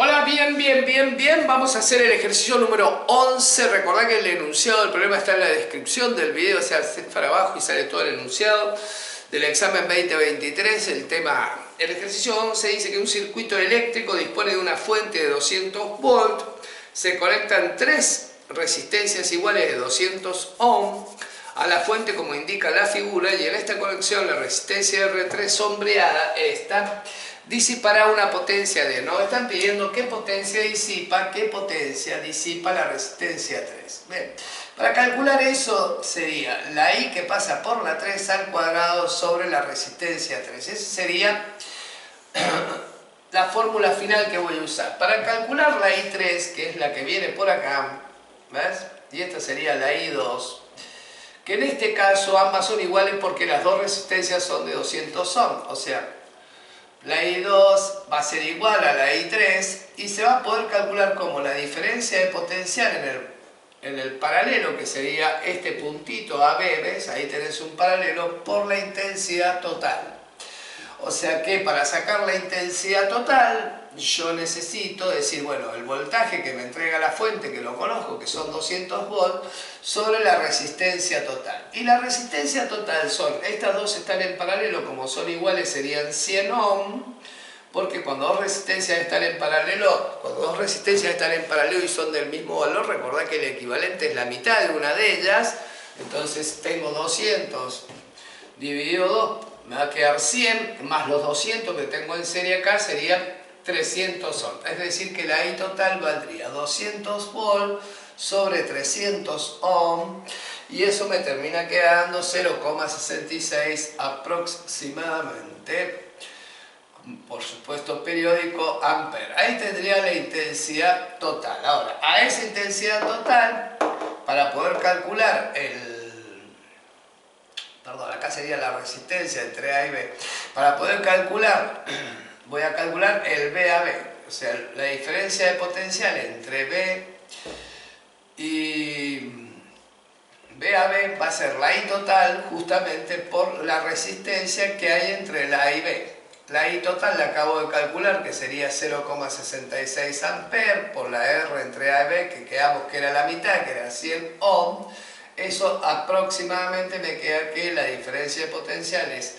Hola, bien. Vamos a hacer el ejercicio número 11. Recordá que el enunciado del problema está en la descripción del video, o sea, haces para abajo y sale todo el enunciado del examen 2023. El ejercicio 11 dice que un circuito eléctrico dispone de una fuente de 200 volts, se conectan tres resistencias iguales de 200 ohm a la fuente como indica la figura, y en esta conexión la resistencia R3 sombreada disipará una potencia de... Nos están pidiendo qué potencia disipa la resistencia 3. Bien, para calcular eso sería la I que pasa por la 3 al cuadrado sobre la resistencia 3. Esa sería la fórmula final que voy a usar. Para calcular la I3, que es la que viene por acá, ¿ves? Y esta sería la I2, que en este caso ambas son iguales porque las dos resistencias son de 200 ohm, o sea, la I2 va a ser igual a la I3 y se va a poder calcular como la diferencia de potencial en el paralelo, que sería este puntito AB, ¿ves? Ahí tenés un paralelo, por la intensidad total. O sea que para sacar la intensidad total yo necesito decir, bueno, el voltaje que me entrega la fuente, que lo conozco, que son 200 volts, sobre la resistencia total. Y la resistencia total estas dos están en paralelo, como son iguales serían 100 ohm, porque cuando dos resistencias están en paralelo, y son del mismo valor, recordad que el equivalente es la mitad de una de ellas, entonces tengo 200 dividido 2, me va a quedar 100, más los 200 que tengo en serie acá serían 300 ohm. Es decir que la I total valdría 200 volts sobre 300 ohm, y eso me termina quedando 0,66 aproximadamente, por supuesto periódico, ampere. Ahí tendría la intensidad total. Ahora, a esa intensidad total, para poder calcular acá sería la resistencia entre A y B. Para poder calcular, voy a calcular el B a B, o sea, la diferencia de potencial entre B y B a B va a ser la I total justamente por la resistencia que hay entre la A y B. La I total la acabo de calcular, que sería 0,66 amperes por la R entre A y B, que quedamos que era la mitad, que era 100 ohm. Eso aproximadamente me queda que la diferencia de potencial es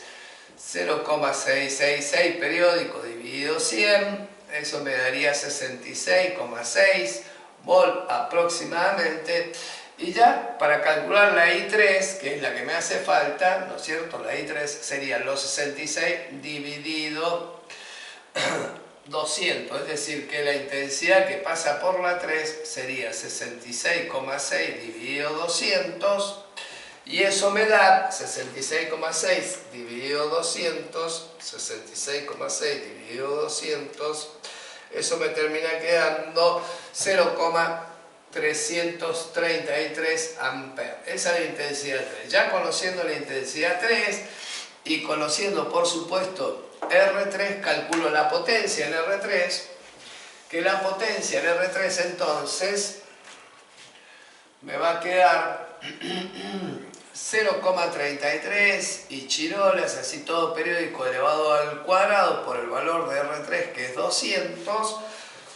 0,666 periódico dividido 100, eso me daría 66,6 volt aproximadamente. Y ya para calcular la I3, que es la que me hace falta, ¿no es cierto? La I3 sería los 66 dividido 200, es decir que la intensidad que pasa por la 3 sería 66,6 dividido 200, y eso me da 66,6 dividido 200, eso me termina quedando 0,333 amperes. Esa es la intensidad 3. Ya conociendo la intensidad 3 y conociendo por supuesto R3, calculo la potencia en R3, que la potencia en R3 entonces me va a quedar 0,33 y chirolas, así todo periódico elevado al cuadrado por el valor de R3, que es 200.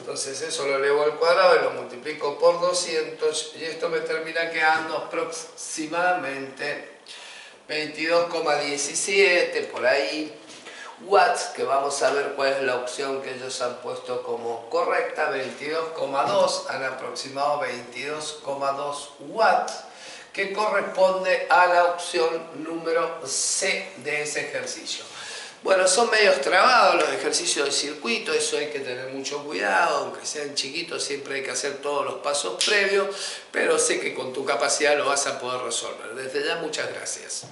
Entonces eso lo elevo al cuadrado y lo multiplico por 200, y esto me termina quedando aproximadamente 22,17 por ahí watts, que vamos a ver cuál es la opción que ellos han puesto como correcta. 22,2, han aproximado 22,2 watts, que corresponde a la opción número C de ese ejercicio. Bueno, son medios trabados los ejercicios de circuito, eso hay que tener mucho cuidado, aunque sean chiquitos siempre hay que hacer todos los pasos previos, pero sé que con tu capacidad lo vas a poder resolver. Desde ya, muchas gracias.